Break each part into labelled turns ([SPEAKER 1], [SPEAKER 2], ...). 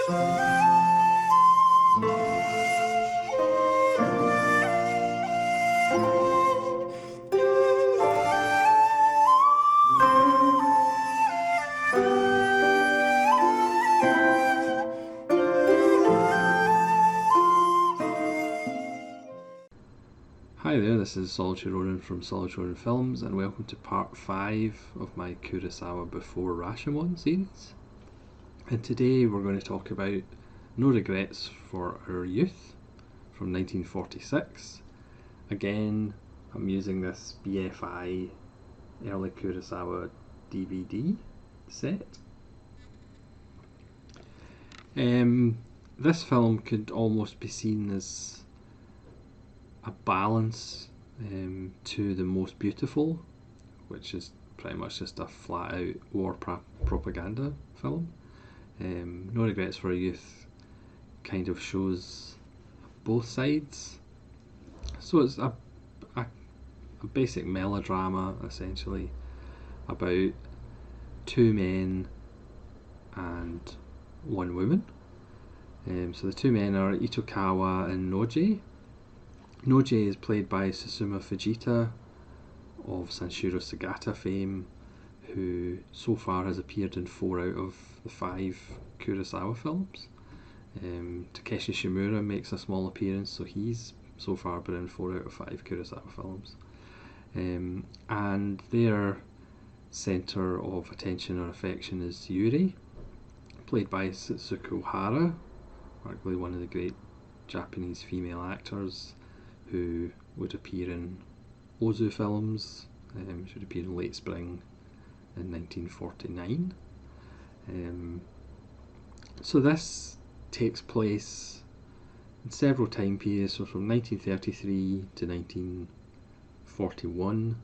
[SPEAKER 1] Hi there, this is Solitary Ronin from Solitary Ronin Films, and welcome to part 5 of my Kurosawa Before Rashomon series. And today we're going to talk about No Regrets for Our Youth from 1946. Again, I'm using this BFI early Kurosawa DVD set. This film could almost be seen as a balance to The Most Beautiful, which is pretty much just a flat out war propaganda film. No Regrets for a Youth kind of shows both sides. So it's a basic melodrama, essentially, about two men and one woman. So the two men are Itokawa and Noji. Noji is played by Susumu Fujita of Sanshiro Sagata fame, who so far has appeared in 4 out of the 5 Kurosawa films. Takeshi Shimura makes a small appearance, so he's so far been in 4 out of 5 Kurosawa films. And their centre of attention or affection is Yuri, played by Setsuko Hara, arguably one of the great Japanese female actors, who would appear in Ozu films. She would appear in Late Spring in 1949. So this takes place in several time periods, so from 1933 to 1941,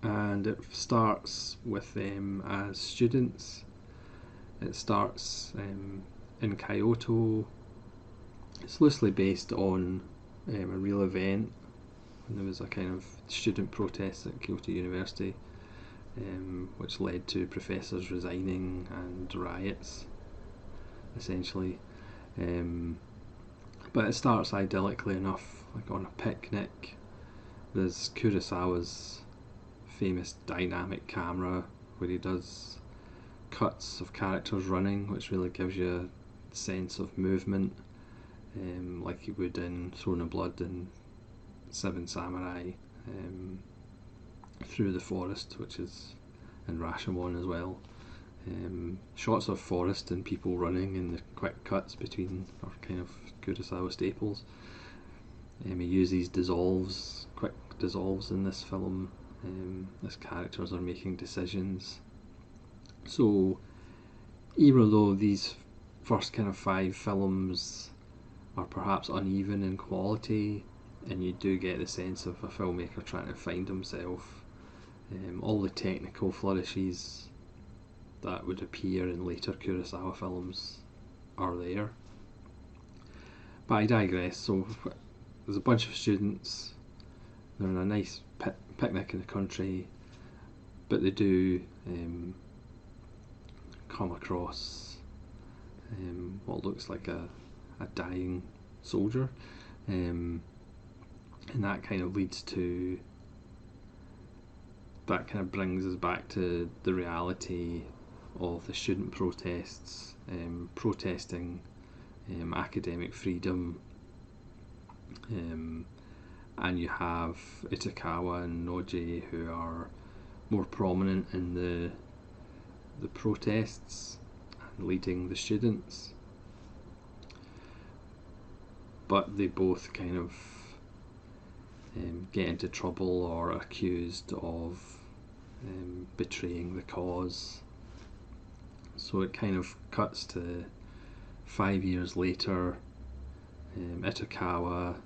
[SPEAKER 1] and it starts with them as students. It starts in Kyoto. It's loosely based on a real event when there was a kind of student protest at Kyoto University, which led to professors resigning and riots, essentially. But it starts idyllically enough, like on a picnic. There's Kurosawa's famous dynamic camera where he does cuts of characters running, which really gives you a sense of movement, like he would in Throne of Blood and Seven Samurai, through the forest, which is in Rashomon as well. Shots of forest and people running and the quick cuts between are kind of Kurosawa staples. He uses quick dissolves in this film. As characters are making decisions. So even though these first kind of 5 films are perhaps uneven in quality, and you do get the sense of a filmmaker trying to find himself, all the technical flourishes that would appear in later Kurosawa films are there. But I digress. So there's a bunch of students, they're in a nice picnic in the country, but they do come across what looks like a dying soldier, and that kind of brings us back to the reality of the student protests, protesting academic freedom, and you have Itokawa and Noji, who are more prominent in the protests and leading the students, but they both kind of get into trouble or are accused of betraying the cause. So it kind of cuts to 5 years later. Itokawa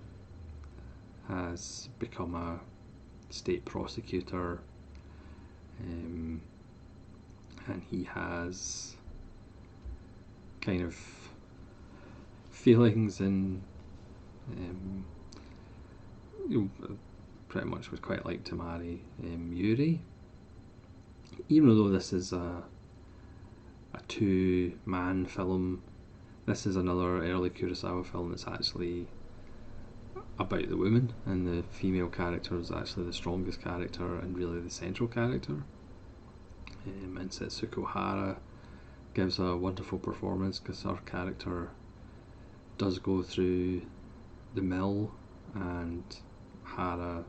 [SPEAKER 1] has become a state prosecutor, and he has kind of feelings and pretty much would quite like to marry Yuri. Even though this is a 2-man film, this is another early Kurosawa film that's actually about the woman, and the female character is actually the strongest character and really the central character. And Setsuko Hara gives a wonderful performance because her character does go through the mill, and Hara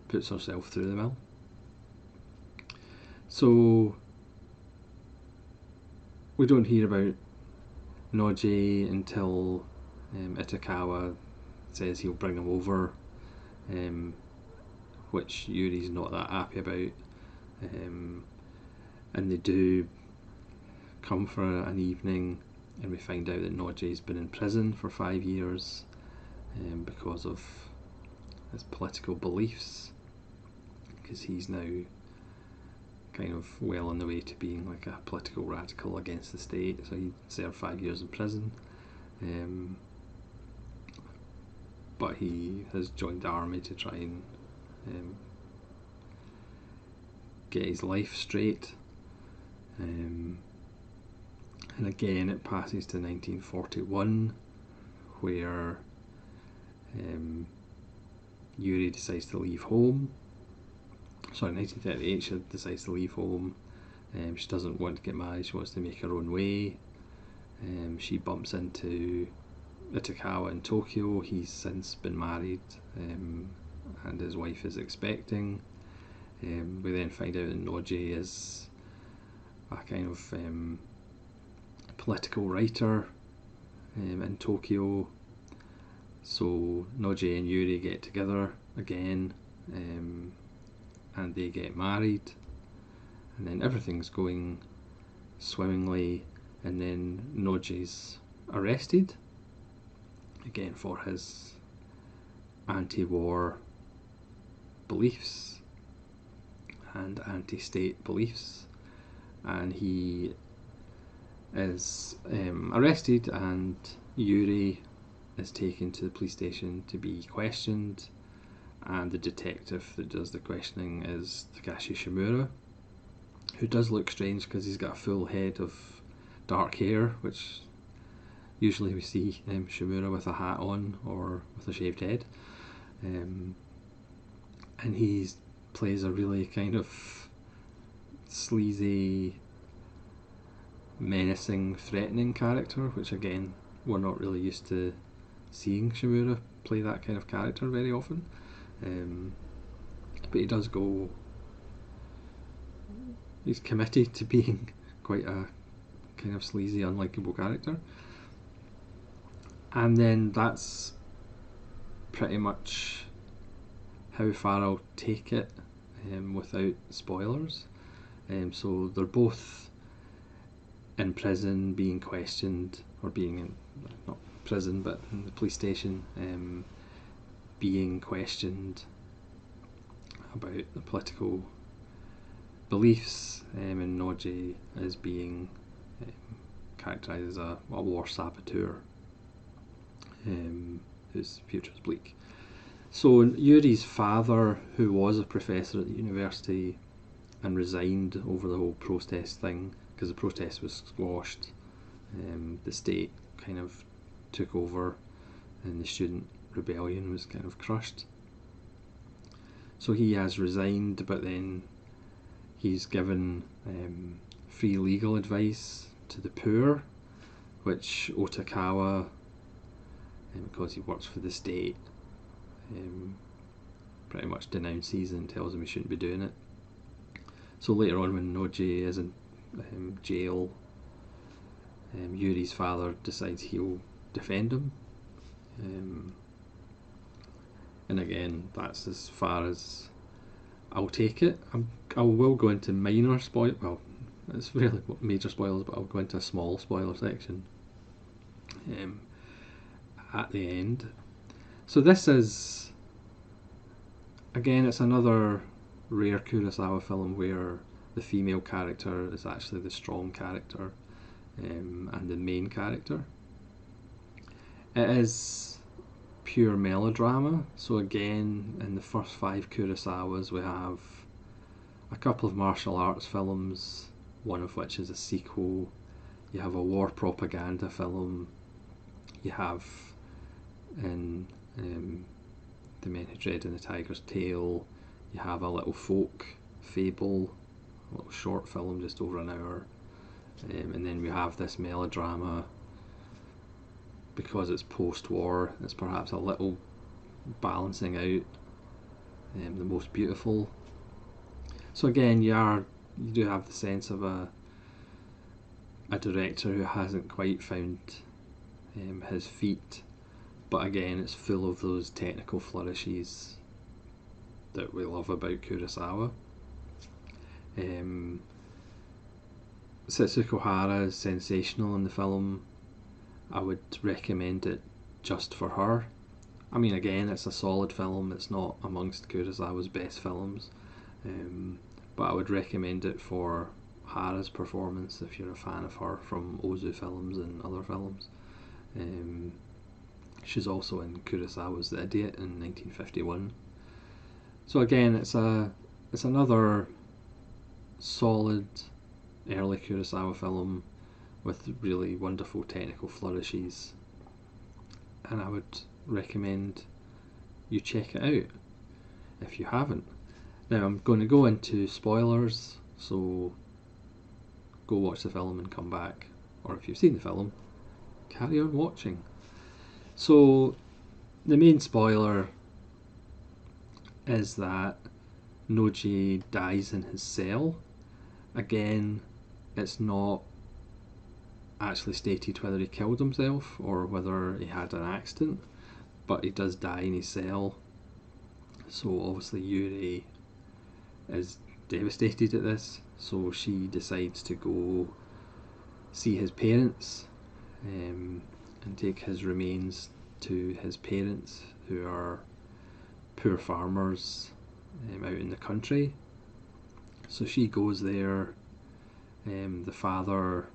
[SPEAKER 1] puts herself through the mill. So we don't hear about Noji until Itakawa says he'll bring him over, which Yuri's not that happy about, and they do come for an evening, and we find out that Noji's been in prison for 5 years because of his political beliefs, because he's now kind of well on the way to being like a political radical against the state. So he served 5 years in prison, but he has joined the army to try and get his life straight. And again it passes to 1941, where Yuri decides to leave home. Sorry, 1938 she decides to leave home. She doesn't want to get married, she wants to make her own way. She bumps into Itakawa in Tokyo. He's since been married, and his wife is expecting. We then find out that Noji is a kind of political writer in Tokyo. So Noji and Yuri get together again, and they get married, and then everything's going swimmingly, and then Noji's arrested again for his anti-war beliefs and anti-state beliefs, and he is arrested, and Yuri is taken to the police station to be questioned, and the detective that does the questioning is Takashi Shimura, who does look strange because he's got a full head of dark hair, which usually we see Shimura with a hat on or with a shaved head, and he plays a really kind of sleazy, menacing, threatening character, which again we're not really used to seeing Shimura play that kind of character very often, but he does go, he's committed to being quite a kind of sleazy, unlikable character. And then that's pretty much how far I'll take it without spoilers. So they're both in prison being questioned, or being in, not prison but in the police station, being questioned about the political beliefs, and Noji is being characterised as a war saboteur, whose future is bleak. So Yuri's father, who was a professor at the university and resigned over the whole protest thing because the protest was squashed, the state kind of took over and the student rebellion was kind of crushed. So he has resigned, but then he's given free legal advice to the poor, which Otakawa, because he works for the state, pretty much denounces and tells him he shouldn't be doing it. So later on, when Noji is in jail, Yuri's father decides he'll defend him, and again that's as far as I'll take it. I will go into minor spoil. Well, it's really major spoilers, but I'll go into a small spoiler section at the end. So this is, again, it's another rare Kurosawa film where the female character is actually the strong character, and the main character. It is pure melodrama. So again, in the first 5 Kurosawas we have a couple of martial arts films, one of which is a sequel You have a war propaganda film. You have in The Men Who Dread and the Tiger's Tail, you have a little folk fable, a little short film just over an hour, and then we have this melodrama. Because it's post-war, it's perhaps a little balancing out the most beautiful. So again, you do have the sense of a director who hasn't quite found his feet, but again, it's full of those technical flourishes that we love about Kurosawa. Setsuko Hara is sensational in the film. I would recommend it just for her. I mean, again, it's a solid film. It's not amongst Kurosawa's best films, but I would recommend it for Hara's performance if you're a fan of her from Ozu films and other films. She's also in Kurosawa's The Idiot in 1951. So again, it's another solid early Kurosawa film with really wonderful technical flourishes, and I would recommend you check it out if you haven't. Now I'm going to go into spoilers, so go watch the film and come back, or if you've seen the film, carry on watching. So the main spoiler is that Noji dies in his cell. Again, it's not actually stated whether he killed himself or whether he had an accident, but he does die in his cell. So obviously Yuri is devastated at this, so she decides to go see his parents and take his remains to his parents, who are poor farmers out in the country. So she goes there. The father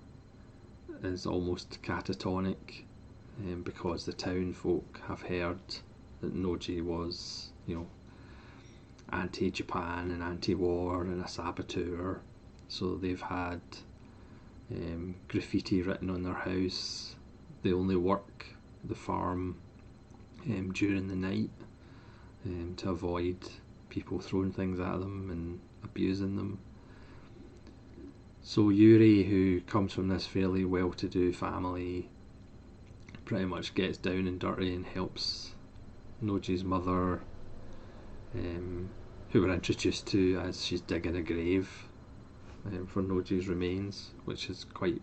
[SPEAKER 1] is almost catatonic because the town folk have heard that Noji was, anti-Japan and anti-war and a saboteur. So they've had graffiti written on their house. They only work the farm during the night to avoid people throwing things at them and abusing them. So Yuri, who comes from this fairly well-to-do family, pretty much gets down and dirty and helps Noji's mother, who we're introduced to as she's digging a grave for Noji's remains, which is quite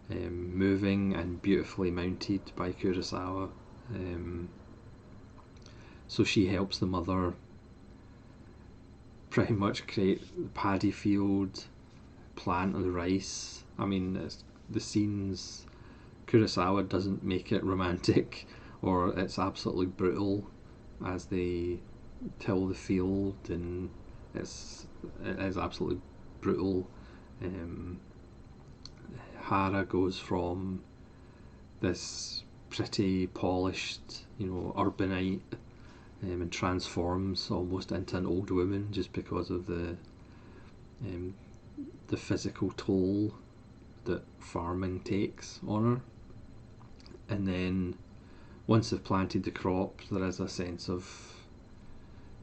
[SPEAKER 1] moving and beautifully mounted by Kurosawa. So she helps the mother pretty much create the paddy field, plant the rice. I mean, the scenes, Kurosawa doesn't make it romantic or it's absolutely brutal as they till the field, and it is absolutely brutal. Hara goes from this pretty polished, urbanite, and transforms almost into an old woman just because of the physical toll that farming takes on her. And then once they've planted the crop, there is a sense of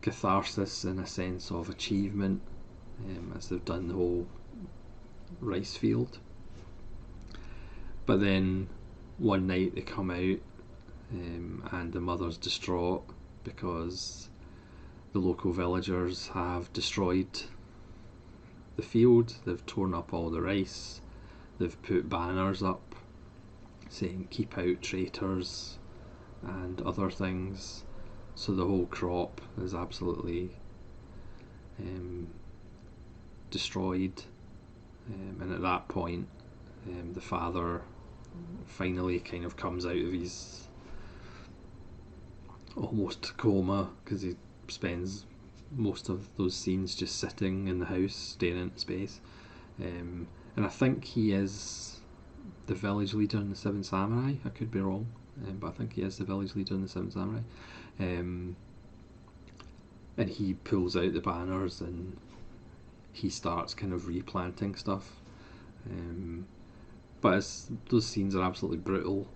[SPEAKER 1] catharsis and a sense of achievement as they've done the whole rice field. But then one night they come out and the mother's distraught because the local villagers have destroyed the field. They've torn up all the rice. They've put banners up saying "keep out traitors" and other things. So the whole crop is absolutely destroyed. And at that point, the father finally kind of comes out of his almost coma, because he spends most of those scenes just sitting in the house staring into space, and I think he is the village leader in the Seven Samurai. I could be wrong, but I think he is the village leader in the Seven Samurai, and he pulls out the banners and he starts kind of replanting stuff, but those scenes are absolutely brutal.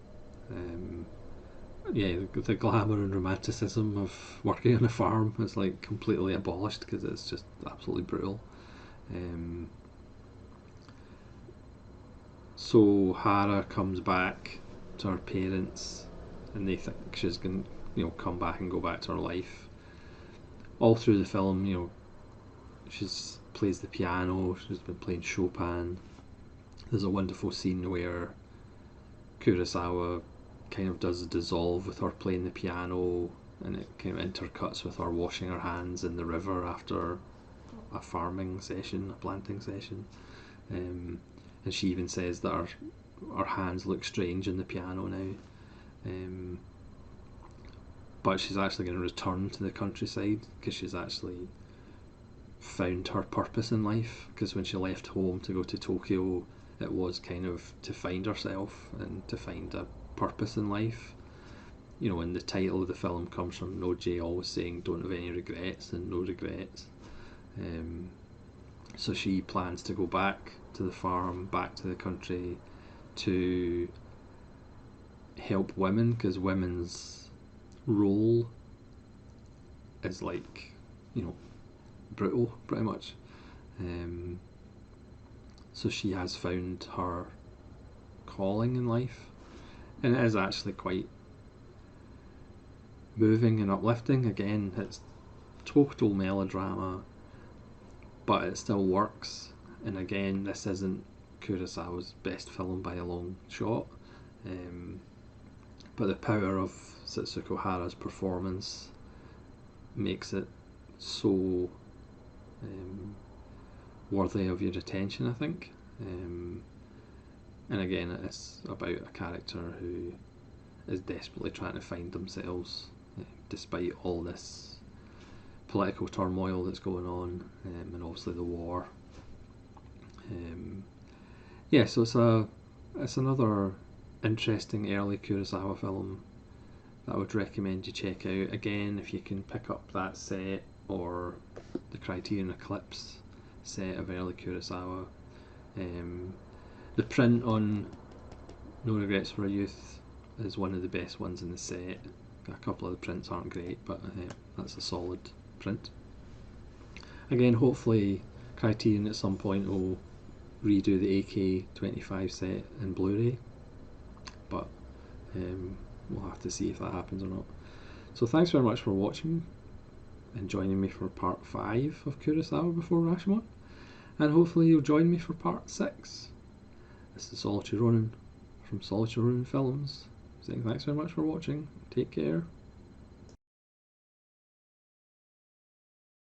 [SPEAKER 1] Yeah, the glamour and romanticism of working on a farm is like completely abolished because it's just absolutely brutal. Um, so Hara comes back to her parents, and they think she's going to, come back and go back to her life. All through the film, she's plays the piano. She's been playing Chopin. There's a wonderful scene where Kurosawa kind of does a dissolve with her playing the piano, and it kind of intercuts with her washing her hands in the river after a farming session, a planting session. And she even says that her hands look strange in the piano now. But she's actually going to return to the countryside because she's actually found her purpose in life. Because when she left home to go to Tokyo, it was kind of to find herself and to find a purpose in life. And the title of the film comes from Noji always saying don't have any regrets and no regrets. So she plans to go back to the farm, back to the country, to help women, because women's role is like, brutal pretty much. So she has found her calling in life, and it is actually quite moving and uplifting. Again, it's total melodrama, but it still works. And again, this isn't Kurosawa's best film by a long shot, but the power of Setsuko Hara's performance makes it so worthy of your attention, I think. And again, it's about a character who is desperately trying to find themselves despite all this political turmoil that's going on, and obviously the war. Yeah, so it's another interesting early Kurosawa film that I would recommend you check out. Again, if you can pick up that set or the Criterion Eclipse set of early Kurosawa. The print on No Regrets for a Youth is one of the best ones in the set. A couple of the prints aren't great, but that's a solid print. Again, hopefully Criterion at some point will redo the AK-25 set in Blu-ray, but we'll have to see if that happens or not. So thanks very much for watching and joining me for part 5 of Kurosawa before Rashomon, and hopefully you'll join me for part 6. This is Solitary Ronin from Solitary Ronin Films saying thanks very much for watching. Take care.